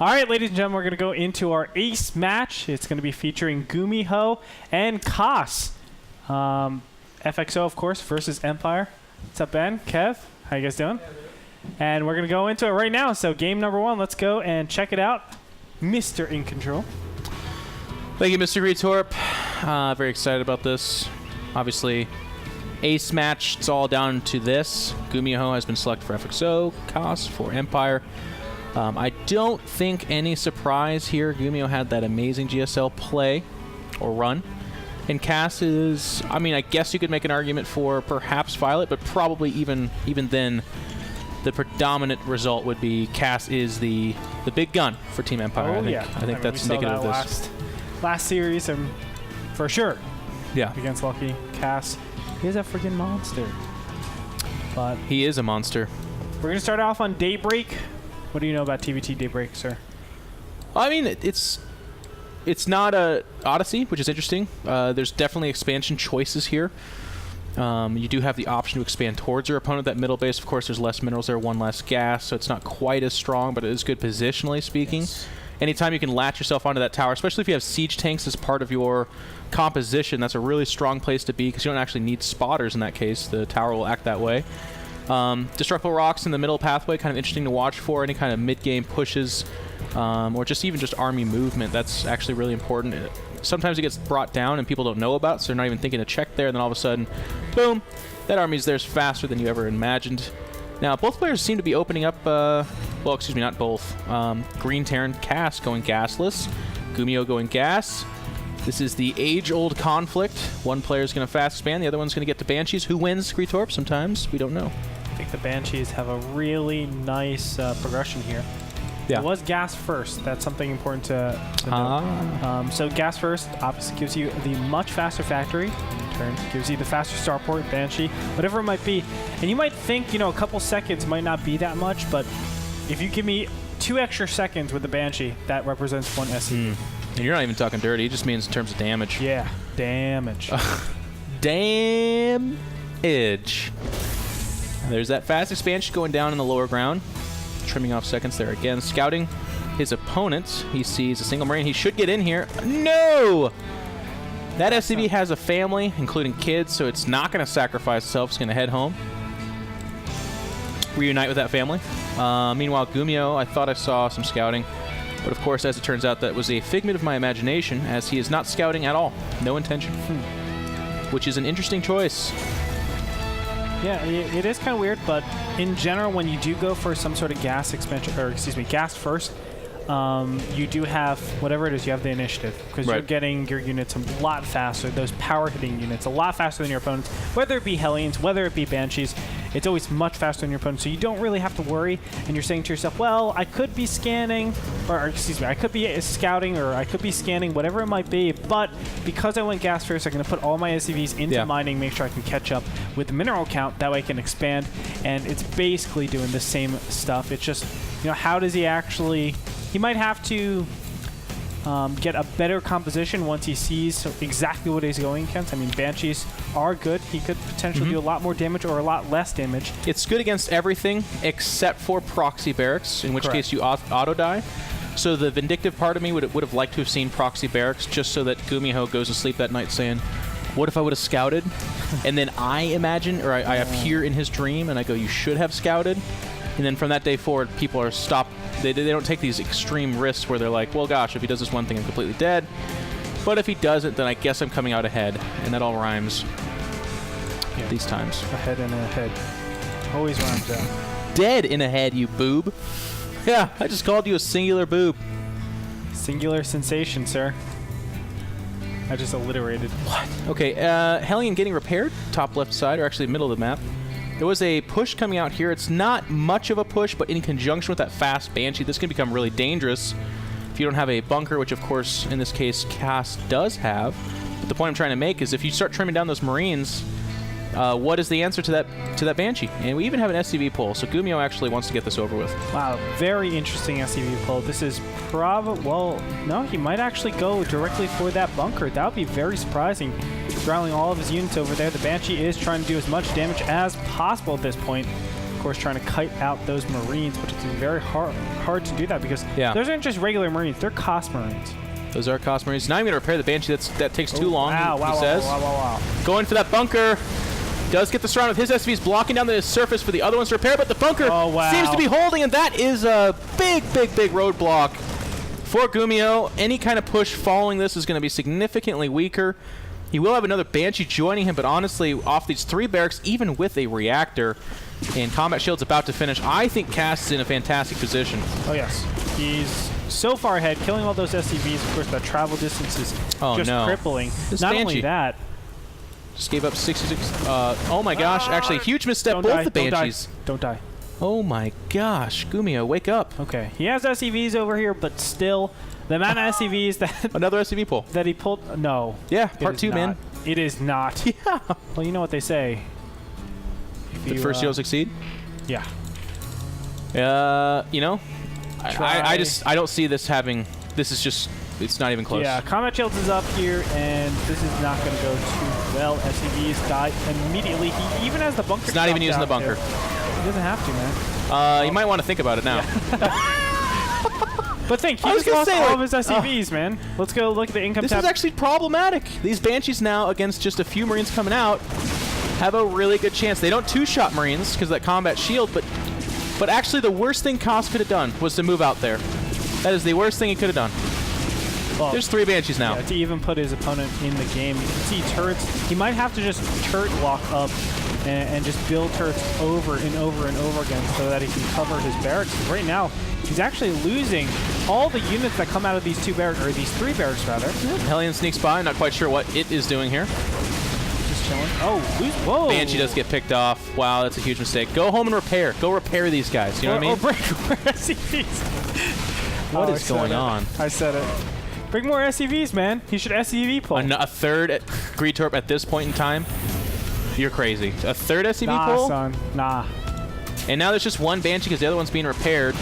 All right, ladies and gentlemen, we're going to go into our ace match. It's going to be featuring Gumiho and Kas. FXO, of course, versus Empire. What's up, Ben? Kev? How you guys doing? And we're going to go into it right now. So game number 1, let's go and check it out. Mr. iNcontroL. Thank you, Mr. Gretorp. Very excited about this. Obviously, ace match, it's all down to this. Gumiho has been selected for FXO, Kas for Empire. I don't think any surprise here. Gumiho had that amazing GSL play or run. And Kas is, I mean, I guess you could make an argument for perhaps Violet, but probably even then, the predominant result would be Kas is the big gun for Team Empire. Oh, I think that's indicative of this. Last series, for sure. Yeah. Against Lucky. Kas is a freaking monster. But he is a monster. We're going to start off on Daybreak. What do you know about TVT Daybreak, sir? I mean, it's not a Odyssey, which is interesting. There's definitely expansion choices here. You do have the option to expand towards your opponent. That middle base, of course, there's less minerals there, 1 less gas, so it's not quite as strong, but it is good positionally speaking. Yes. Anytime you can latch yourself onto that tower, especially if you have siege tanks as part of your composition, that's a really strong place to be because you don't actually need spotters in that case. The tower will act that way. Destructible rocks in the middle pathway, kind of interesting to watch for. Any kind of mid-game pushes, or even just army movement, that's actually really important. Sometimes it gets brought down and people don't know about, so they're not even thinking to check there, and then all of a sudden, boom, that army's there faster than you ever imagined. Now, both players seem to be opening up, well, excuse me, not both. Green Terran Kas going gasless, Gumiho going gas. This is the age-old conflict. One player's going to fast expand, the other one's going to get to Banshees. Who wins Gretorp? Sometimes we don't know. I think the Banshees have a really nice progression here. Yeah. It was gas first. That's something important to know. So gas first obviously gives you the much faster factory. In turn, gives you the faster starport, Banshee, whatever it might be. And you might think, a couple seconds might not be that much, but if you give me 2 extra seconds with the Banshee, that represents 1 SE. And you're not even talking dirty. It just means in terms of damage. Yeah, damage. Damage. There's that fast expansion going down in the lower ground. Trimming off seconds there again. Scouting his opponent. He sees a single Marine. He should get in here. No! That SCV has a family, including kids, so it's not going to sacrifice itself. It's going to head home. Reunite with that family. Meanwhile, Gumiho, I thought I saw some scouting. But of course, as it turns out, that was a figment of my imagination, as he is not scouting at all. No intention. Which is an interesting choice. Yeah, it is kind of weird, but in general, when you do go for some sort of gas expansion, or excuse me, gas first, you do have, whatever it is, you have the initiative. Because you're getting your units a lot faster, those power-hitting units, a lot faster than your opponents. Whether it be Hellions, whether it be Banshees, it's always much faster than your opponent, so you don't really have to worry. And you're saying to yourself, well, I could be scanning, or excuse me, I could be scouting, or I could be scanning, whatever it might be. But because I went gas first, I'm going to put all my SCVs into mining, make sure I can catch up with the mineral count. That way I can expand. And it's basically doing the same stuff. It's just, how does he actually... He might have to get a better composition once he sees exactly what he's going against. I mean, Banshees are good. He could potentially do a lot more damage or a lot less damage. It's good against everything except for proxy barracks, in which case you auto-die. So the vindictive part of me would have liked to have seen proxy barracks just so that Gumiho goes to sleep that night saying, what if I would have scouted? And then I imagine, or I appear in his dream and I go, you should have scouted. And then from that day forward, people are stopped. They don't take these extreme risks where they're like, well, gosh, if he does this one thing, I'm completely dead. But if he doesn't, then I guess I'm coming out ahead. And that all rhymes these times. Ahead and ahead. Always rhymes out. Dead in a head, you boob. Yeah, I just called you a singular boob. Singular sensation, sir. I just alliterated. What? Okay, Hellion getting repaired. Top left side, or actually middle of the map. There was a push coming out here. It's not much of a push, but in conjunction with that fast Banshee, this can become really dangerous if you don't have a bunker, which, of course, in this case, Kas does have. But the point I'm trying to make is if you start trimming down those Marines, what is the answer to that Banshee? And we even have an SCV pull, so Gumiho actually wants to get this over with. Wow, very interesting SCV pull. This is probably, well, no, he might actually go directly for that bunker. That would be very surprising. Growling all of his units over there. The Banshee is trying to do as much damage as possible at this point. Of course, trying to kite out those Marines, but it's very hard to do that because those aren't just regular Marines. They're cost Marines. Those are cost Marines. Now I'm going to repair the Banshee. That takes too long, he says. Wow. Going for that bunker. Does get the surround with his SCVs blocking down the surface for the other ones to repair, but the bunker seems to be holding, and that is a big roadblock for Gumiho. Any kind of push following this is going to be significantly weaker. He will have another Banshee joining him, but honestly, off these 3 barracks, even with a reactor and combat shield's about to finish, I think Cass is in a fantastic position. Oh, yes. He's so far ahead, killing all those SCVs. Of course, that travel distance is just crippling. Not only that. Just gave up 66. Oh, my gosh. Actually, huge misstep. Both the Banshees. Don't die. Oh, my gosh. Gumiho, wake up. Okay. He has SCVs over here, but still... The amount of SCVs that... Another SCV pull. That he pulled... No. Yeah, part 2, man. It is not. Yeah. Well, you know what they say. The first you'll succeed? Yeah. You know, I don't see this having... This is just... It's not even close. Yeah, combat shields is up here, and this is not going to go too well. SCVs die immediately. He even has the bunker. He's not even using the bunker. He doesn't have to, man. You might want to think about it now. Yeah. But think, he just lost all of his SCVs, man. Let's go look at the income tab. This is actually problematic. These Banshees now, against just a few Marines coming out, have a really good chance. They don't two-shot Marines because of that combat shield, but actually the worst thing Koss could have done was to move out there. That is the worst thing he could have done. Well, there's 3 Banshees now. Yeah, to even put his opponent in the game. You can see turrets. He might have to just turret lock up and just build turrets over and over and over again so that he can cover his barracks. Right now, he's actually losing all the units that come out of these 2 barracks, or these 3 barracks rather. Hellion sneaks by. Not quite sure what it is doing here. Just chilling. Oh, whoa! Banshee does get picked off. Wow, that's a huge mistake. Go home and repair. Go repair these guys. You know what I mean? Or break more SCVs. What is going on? I said it. Bring more SCVs, man. He should SCV pull. A third at Gretorp at this point in time? You're crazy. A third SCV pull? Nah, son. Nah. And now there's just 1 Banshee because the other one's being repaired.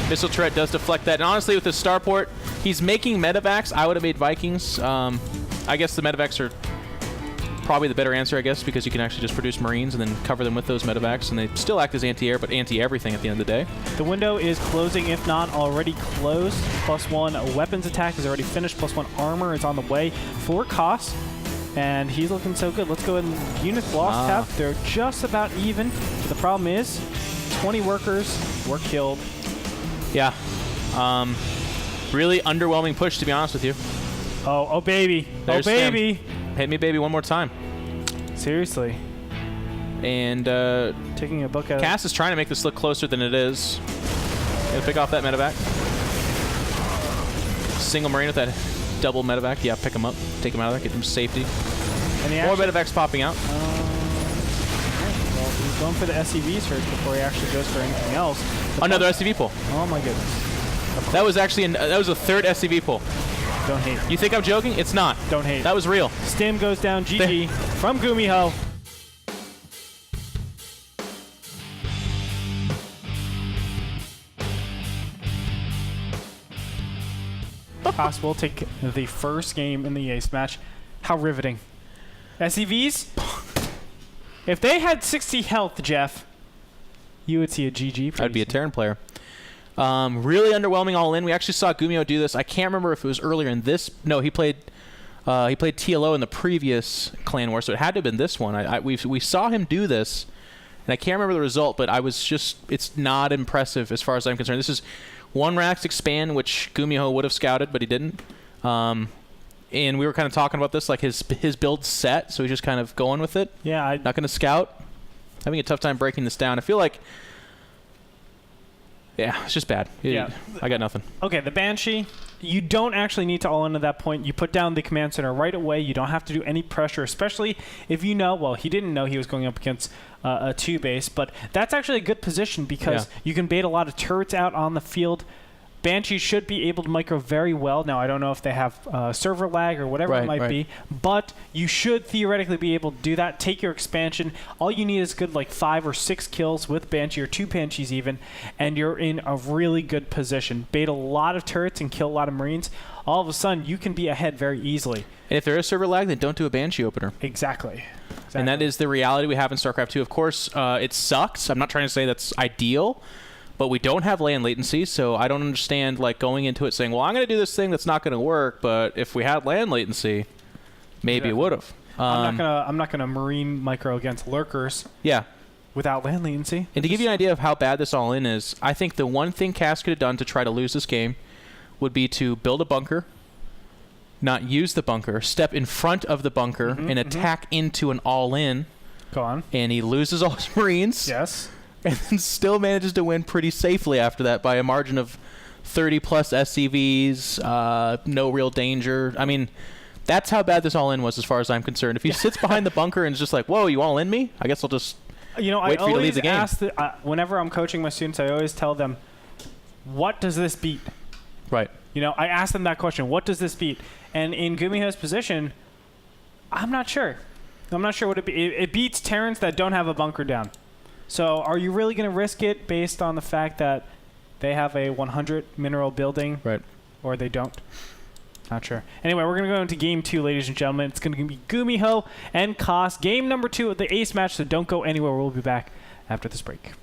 Missile turret does deflect that. And honestly, with the starport, he's making medevacs. I would have made Vikings. I guess the medevacs are probably the better answer, I guess, because you can actually just produce Marines and then cover them with those medevacs, and they still act as anti-air, but anti-everything at the end of the day. The window is closing, if not already closed. +1 weapons attack is already finished. +1 armor is on the way for Koss, and he's looking so good. Let's go ahead and unit lost tab. They're just about even. The problem is 20 workers were killed. Yeah. Really underwhelming push, to be honest with you. Oh, baby. There's baby. Hit me, baby, one more time. Seriously. And taking a book out. Cass is trying to make this look closer than it is. Gonna pick off that medevac. Single Marine with that double medevac. Yeah, pick him up. Take him out of there. Get him safety. More medevacs popping out. Well, he's going for the SCVs first before he actually goes for anything else. Another SCV pull. Oh my goodness. That was actually that was a 3rd SCV pull. Don't hate. You think I'm joking? It's not. Don't hate. That was real. Stim goes down. GG from Gumiho. Koss will take the first game in the ace match. How riveting. SCVs? If they had 60 health, Jeff, you would see a GG. I'd be a Terran player. Really underwhelming all in. We actually saw Gumiho do this. I can't remember if it was earlier in this. No, he played TLO in the previous Clan War, so it had to have been this one. We saw him do this, and I can't remember the result, but it's not impressive as far as I'm concerned. This is 1 Rax expand, which Gumiho would have scouted, but he didn't. And we were kind of talking about this, like his build's set, so he's just kind of going with it. Yeah. Not going to scout. Having a tough time breaking this down. I feel like... Yeah, it's just bad. Yeah. I got nothing. Okay, the Banshee, you don't actually need to all in at that point. You put down the command center right away. You don't have to do any pressure, especially if you know, well, he didn't know he was going up against a 2 base, but that's actually a good position because you can bait a lot of turrets out on the field. Banshee should be able to micro very well. Now, I don't know if they have server lag or whatever it might be, but you should theoretically be able to do that. Take your expansion. All you need is good, like 5 or 6 kills with Banshee, or 2 Banshees even, and you're in a really good position. Bait a lot of turrets and kill a lot of Marines. All of a sudden, you can be ahead very easily. And if there is server lag, then don't do a Banshee opener. Exactly. And that is the reality we have in StarCraft 2. Of course, it sucks. I'm not trying to say that's ideal, but we don't have LAN latency, so I don't understand like going into it saying, well, I'm going to do this thing that's not going to work, but if we had LAN latency, maybe it would have. I'm not gonna marine micro against lurkers. Yeah. Without LAN latency. And to give you an idea of how bad this all-in is, I think the one thing Cass could have done to try to lose this game would be to build a bunker, not use the bunker, step in front of the bunker, and attack into an all-in. Go on. And he loses all his Marines. Yes. And then still manages to win pretty safely after that by a margin of 30-plus SCVs, no real danger. I mean, that's how bad this all-in was as far as I'm concerned. If he sits behind the bunker and is just like, whoa, you all in me? I guess I'll just wait for you to leave the game. Whenever I'm coaching my students, I always tell them, what does this beat? Right. I ask them that question, what does this beat? And in Gumiho's position, I'm not sure. I'm not sure what it beats. It beats Terrans that don't have a bunker down. So are you really going to risk it based on the fact that they have a 100 mineral building? Right. Or they don't? Not sure. Anyway, we're going to go into game 2, ladies and gentlemen. It's going to be Gumiho and Koss. Game number 2 of the ace match, so don't go anywhere. We'll be back after this break.